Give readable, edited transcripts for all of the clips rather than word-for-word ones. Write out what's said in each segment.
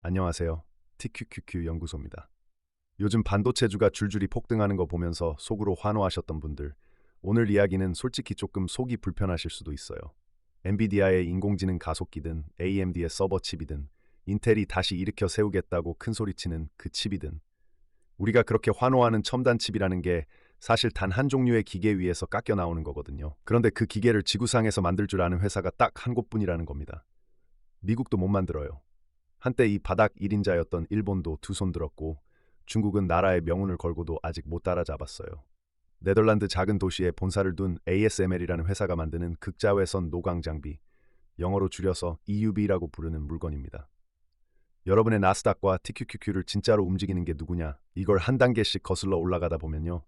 안녕하세요. TQQQ 연구소입니다. 요즘 반도체주가 줄줄이 폭등하는 거 보면서 속으로 환호하셨던 분들, 오늘 이야기는 솔직히 조금 속이 불편하실 수도 있어요. 엔비디아의 인공지능 가속기든 AMD의 서버 칩이든 인텔이 다시 일으켜 세우겠다고 큰소리치는 그 칩이든 우리가 그렇게 환호하는 첨단 칩이라는 게 사실 단 한 종류의 기계 위에서 깎여 나오는 거거든요. 그런데 그 기계를 지구상에서 만들 줄 아는 회사가 딱 한 곳뿐이라는 겁니다. 미국도 못 만들어요. 한때 이 바닥 1인자였던 일본도 두 손 들었고 중국은 나라의 명운을 걸고도 아직 못 따라잡았어요. 네덜란드 작은 도시에 본사를 둔 ASML이라는 회사가 만드는 극자외선 노광 장비, 영어로 줄여서 EUV라고 부르는 물건입니다. 여러분의 나스닥과 TQQQ를 진짜로 움직이는 게 누구냐? 이걸 한 단계씩 거슬러 올라가다 보면요.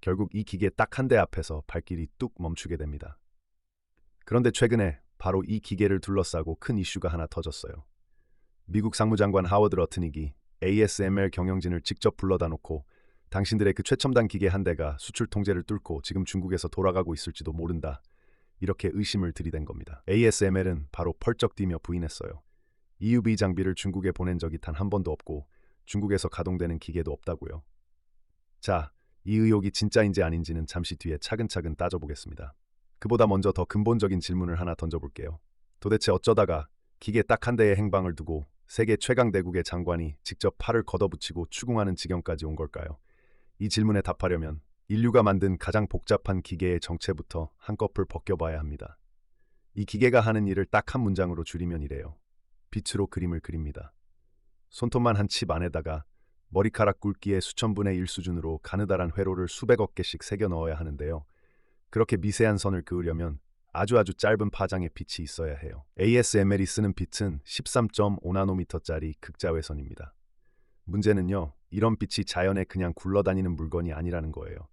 결국 이 기계 딱 한 대 앞에서 발길이 뚝 멈추게 됩니다. 그런데 최근에 바로 이 기계를 둘러싸고 큰 이슈가 하나 터졌어요. 미국 상무장관 하워드 러트닉이 ASML 경영진을 직접 불러다 놓고 당신들의 그 최첨단 기계 한 대가 수출 통제를 뚫고 지금 중국에서 돌아가고 있을지도 모른다. 이렇게 의심을 들이댄 겁니다. ASML은 바로 펄쩍 뛰며 부인했어요. EUV 장비를 중국에 보낸 적이 단 한 번도 없고 중국에서 가동되는 기계도 없다고요. 자, 이 의혹이 진짜인지 아닌지는 잠시 뒤에 차근차근 따져보겠습니다. 그보다 먼저 더 근본적인 질문을 하나 던져볼게요. 도대체 어쩌다가 기계 딱 한 대의 행방을 두고 세계 최강 대국의 장관이 직접 팔을 걷어붙이고 추궁하는 지경까지 온 걸까요? 이 질문에 답하려면 인류가 만든 가장 복잡한 기계의 정체부터 한꺼풀 벗겨봐야 합니다. 이 기계가 하는 일을 딱 한 문장으로 줄이면 이래요. 빛으로 그림을 그립니다. 손톱만 한 칩 안에다가 머리카락 굵기의 수천 분의 1 수준으로 가느다란 회로를 수백억 개씩 새겨 넣어야 하는데요. 그렇게 미세한 선을 그으려면 아주 짧은 파장의 빛이 있어야 해요. ASML이 쓰는 빛은 13.5나노미터짜리 극자외선입니다. 문제는요, 이런 빛이 자연에 그냥 굴러다니는 물건이 아니라는 거예요.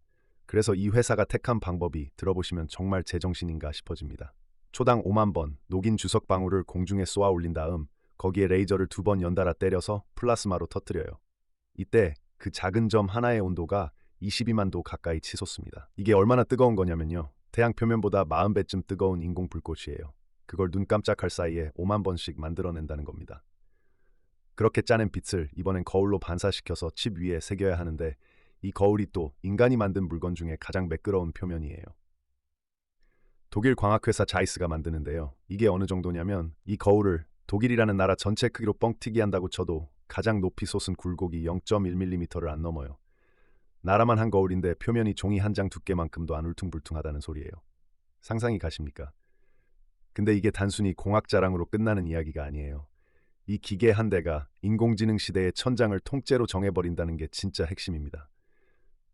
그래서 이 회사가 택한 방법이 들어보시면 정말 제정신인가 싶어집니다. 초당 5만 번 녹인 주석 방울을 공중에 쏘아 올린 다음 거기에 레이저를 2번 연달아 때려서 플라스마로 터뜨려요. 이때 그 작은 점 하나의 온도가 22만 도 가까이 치솟습니다. 이게 얼마나 뜨거운 거냐면요. 태양 표면보다 40배쯤 뜨거운 인공 불꽃이에요. 그걸 눈 깜짝할 사이에 5만 번씩 만들어낸다는 겁니다. 그렇게 짜낸 빛을 이번엔 거울로 반사시켜서 칩 위에 새겨야 하는데 이 거울이 또 인간이 만든 물건 중에 가장 매끄러운 표면이에요. 독일 광학회사 자이스가 만드는데요. 이게 어느 정도냐면 이 거울을 독일이라는 나라 전체 크기로 뻥튀기 한다고 쳐도 가장 높이 솟은 굴곡이 0.1mm를 안 넘어요. 나라만 한 거울인데 표면이 종이 한 장 두께만큼도 안 울퉁불퉁하다는 소리예요. 상상이 가십니까? 근데 이게 단순히 공학 자랑으로 끝나는 이야기가 아니에요. 이 기계 한 대가 인공지능 시대의 천장을 통째로 정해버린다는 게 진짜 핵심입니다.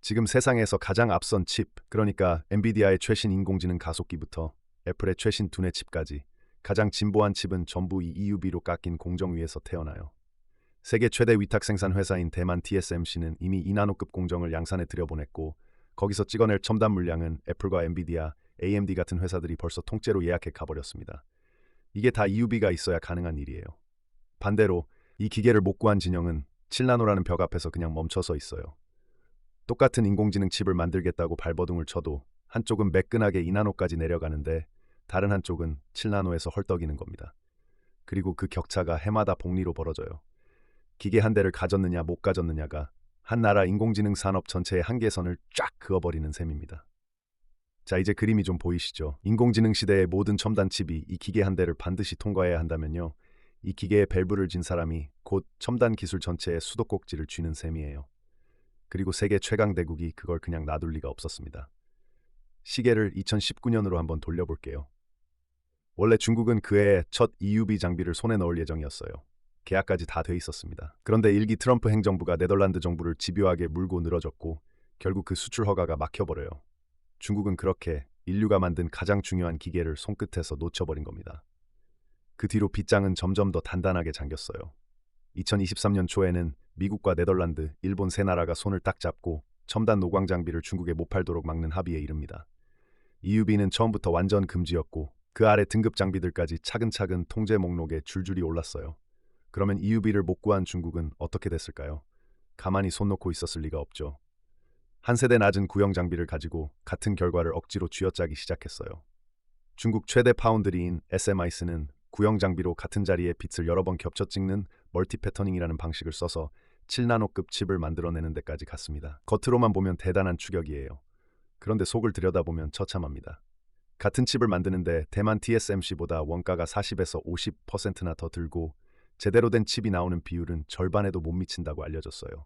지금 세상에서 가장 앞선 칩, 그러니까 엔비디아의 최신 인공지능 가속기부터 애플의 최신 두뇌 칩까지 가장 진보한 칩은 전부 이 EUV로 깎인 공정 위에서 태어나요. 세계 최대 위탁 생산 회사인 대만 TSMC는 이미 2나노급 공정을 양산에 들여보냈고 거기서 찍어낼 첨단 물량은 애플과 엔비디아, AMD 같은 회사들이 벌써 통째로 예약해 가버렸습니다. 이게 다 EUV가 있어야 가능한 일이에요. 반대로 이 기계를 못 구한 진영은 7나노라는 벽 앞에서 그냥 멈춰서 있어요. 똑같은 인공지능 칩을 만들겠다고 발버둥을 쳐도 한쪽은 매끈하게 2나노까지 내려가는데 다른 한쪽은 7나노에서 헐떡이는 겁니다. 그리고 그 격차가 해마다 복리로 벌어져요. 기계 한 대를 가졌느냐 못 가졌느냐가 한 나라 인공지능 산업 전체의 한계선을 쫙 그어버리는 셈입니다. 자, 이제 그림이 좀 보이시죠? 인공지능 시대의 모든 첨단 칩이 이 기계 한 대를 반드시 통과해야 한다면요. 이 기계에 밸브를 진 사람이 곧 첨단 기술 전체의 수도꼭지를 쥐는 셈이에요. 그리고 세계 최강 대국이 그걸 그냥 놔둘 리가 없었습니다. 시계를 2019년으로 한번 돌려볼게요. 원래 중국은 그해 첫 EUV 장비를 손에 넣을 예정이었어요. 계약까지 다 돼 있었습니다. 그런데 일기 트럼프 행정부가 네덜란드 정부를 집요하게 물고 늘어졌고 결국 그 수출 허가가 막혀버려요. 중국은 그렇게 인류가 만든 가장 중요한 기계를 손끝에서 놓쳐버린 겁니다. 그 뒤로 빗장은 점점 더 단단하게 잠겼어요. 2023년 초에는 미국과 네덜란드, 일본 세 나라가 손을 딱 잡고 첨단 노광 장비를 중국에 못 팔도록 막는 합의에 이릅니다. EUV는 처음부터 완전 금지였고 그 아래 등급 장비들까지 차근차근 통제 목록에 줄줄이 올랐어요. 그러면 EUV를 못 구한 중국은 어떻게 됐을까요? 가만히 손 놓고 있었을 리가 없죠. 한 세대 낮은 구형 장비를 가지고 같은 결과를 억지로 쥐어짜기 시작했어요. 중국 최대 파운드리인 SMIC는 구형 장비로 같은 자리에 빛을 여러 번 겹쳐 찍는 멀티 패터닝이라는 방식을 써서 7나노급 칩을 만들어내는 데까지 갔습니다. 겉으로만 보면 대단한 추격이에요. 그런데 속을 들여다보면 처참합니다. 같은 칩을 만드는데 대만 TSMC보다 원가가 40에서 50%나 더 들고 제대로 된 칩이 나오는 비율은 절반에도 못 미친다고 알려졌어요.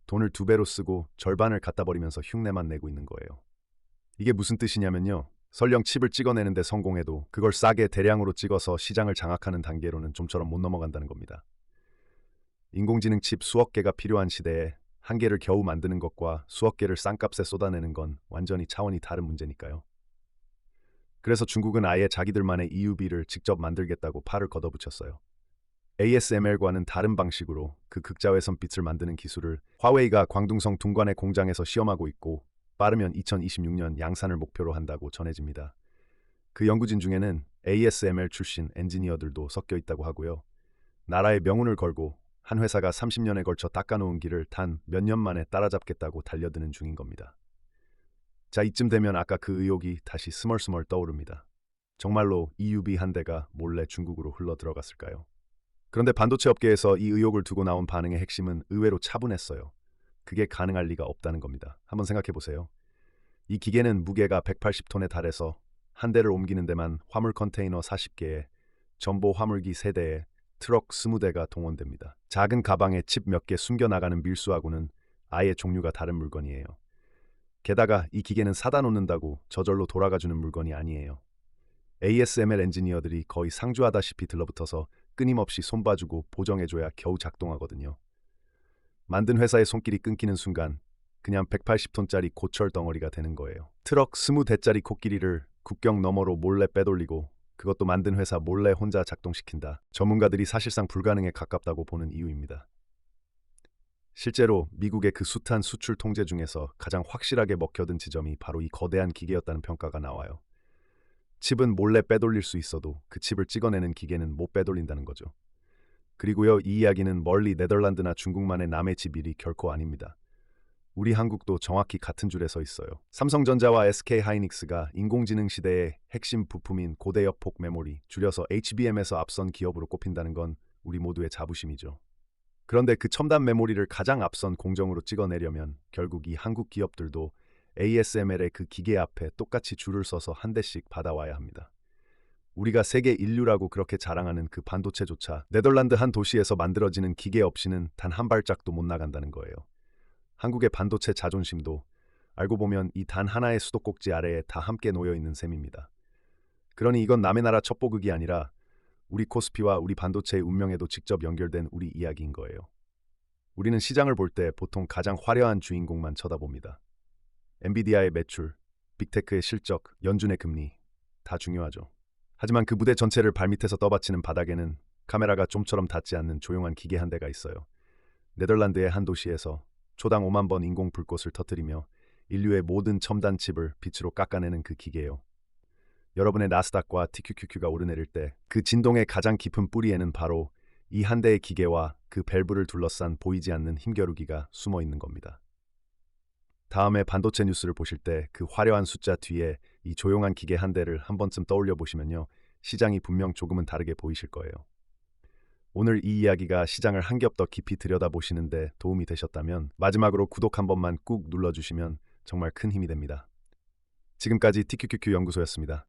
돈을 2배로 쓰고 절반을 갖다 버리면서 흉내만 내고 있는 거예요. 이게 무슨 뜻이냐면요. 설령 칩을 찍어내는데 성공해도 그걸 싸게 대량으로 찍어서 시장을 장악하는 단계로는 좀처럼 못 넘어간다는 겁니다. 인공지능 칩 수억 개가 필요한 시대에 한 개를 겨우 만드는 것과 수억 개를 싼값에 쏟아내는 건 완전히 차원이 다른 문제니까요. 그래서 중국은 아예 자기들만의 EUV를 직접 만들겠다고 팔을 걷어붙였어요. ASML과는 다른 방식으로 그 극자외선 빛을 만드는 기술을 화웨이가 광둥성 둥관의 공장에서 시험하고 있고 빠르면 2026년 양산을 목표로 한다고 전해집니다. 그 연구진 중에는 ASML 출신 엔지니어들도 섞여 있다고 하고요. 나라의 명운을 걸고 한 회사가 30년에 걸쳐 닦아놓은 길을 단 몇 년 만에 따라잡겠다고 달려드는 중인 겁니다. 자, 이쯤 되면 아까 그 의혹이 다시 스멀스멀 떠오릅니다. 정말로 EUV 한 대가 몰래 중국으로 흘러 들어갔을까요? 그런데 반도체 업계에서 이 의혹을 두고 나온 반응의 핵심은 의외로 차분했어요. 그게 가능할 리가 없다는 겁니다. 한번 생각해 보세요. 이 기계는 무게가 180톤에 달해서 한 대를 옮기는 데만 화물 컨테이너 40개에 전보 화물기 3대에 트럭 20대가 동원됩니다. 작은 가방에 칩 몇 개 숨겨나가는 밀수하고는 아예 종류가 다른 물건이에요. 게다가 이 기계는 사다 놓는다고 저절로 돌아가주는 물건이 아니에요. ASML 엔지니어들이 거의 상주하다시피 들러붙어서 끊임없이 손봐주고 보정해줘야 겨우 작동하거든요. 만든 회사의 손길이 끊기는 순간 그냥 180톤짜리 고철 덩어리가 되는 거예요. 트럭 20대짜리 코끼리를 국경 너머로 몰래 빼돌리고 그것도 만든 회사 몰래 혼자 작동시킨다. 전문가들이 사실상 불가능에 가깝다고 보는 이유입니다. 실제로 미국의 그 숱한 수출 통제 중에서 가장 확실하게 먹혀든 지점이 바로 이 거대한 기계였다는 평가가 나와요. 칩은 몰래 빼돌릴 수 있어도 그 칩을 찍어내는 기계는 못 빼돌린다는 거죠. 그리고요, 이 이야기는 멀리 네덜란드나 중국만의 남의 집 일이 결코 아닙니다. 우리 한국도 정확히 같은 줄에 서 있어요. 삼성전자와 SK하이닉스가 인공지능 시대의 핵심 부품인 고대역폭 메모리, 줄여서 HBM에서 앞선 기업으로 꼽힌다는 건 우리 모두의 자부심이죠. 그런데 그 첨단 메모리를 가장 앞선 공정으로 찍어내려면 결국 이 한국 기업들도 ASML의 그 기계 앞에 똑같이 줄을 서서 한 대씩 받아와야 합니다. 우리가 세계 인류라고 그렇게 자랑하는 그 반도체조차 네덜란드 한 도시에서 만들어지는 기계 없이는 단 한 발짝도 못 나간다는 거예요. 한국의 반도체 자존심도 알고 보면 이 단 하나의 수도꼭지 아래에 다 함께 놓여 있는 셈입니다. 그러니 이건 남의 나라 첩보극이 아니라 우리 코스피와 우리 반도체의 운명에도 직접 연결된 우리 이야기인 거예요. 우리는 시장을 볼 때 보통 가장 화려한 주인공만 쳐다봅니다. 엔비디아의 매출, 빅테크의 실적, 연준의 금리 다 중요하죠. 하지만 그 무대 전체를 발밑에서 떠받치는 바닥에는 카메라가 좀처럼 닿지 않는 조용한 기계 한 대가 있어요. 네덜란드의 한 도시에서 초당 5만 번 인공 불꽃을 터뜨리며 인류의 모든 첨단 칩을 빛으로 깎아내는 그 기계요. 여러분의 나스닥과 TQQQ가 오르내릴 때 그 진동의 가장 깊은 뿌리에는 바로 이 한 대의 기계와 그 밸브를 둘러싼 보이지 않는 힘겨루기가 숨어 있는 겁니다. 다음에 반도체 뉴스를 보실 때 그 화려한 숫자 뒤에 이 조용한 기계 한 대를 한 번쯤 떠올려 보시면요. 시장이 분명 조금은 다르게 보이실 거예요. 오늘 이 이야기가 시장을 한 겹 더 깊이 들여다보시는데 도움이 되셨다면 마지막으로 구독 한 번만 꾹 눌러주시면 정말 큰 힘이 됩니다. 지금까지 TQQQ 연구소였습니다.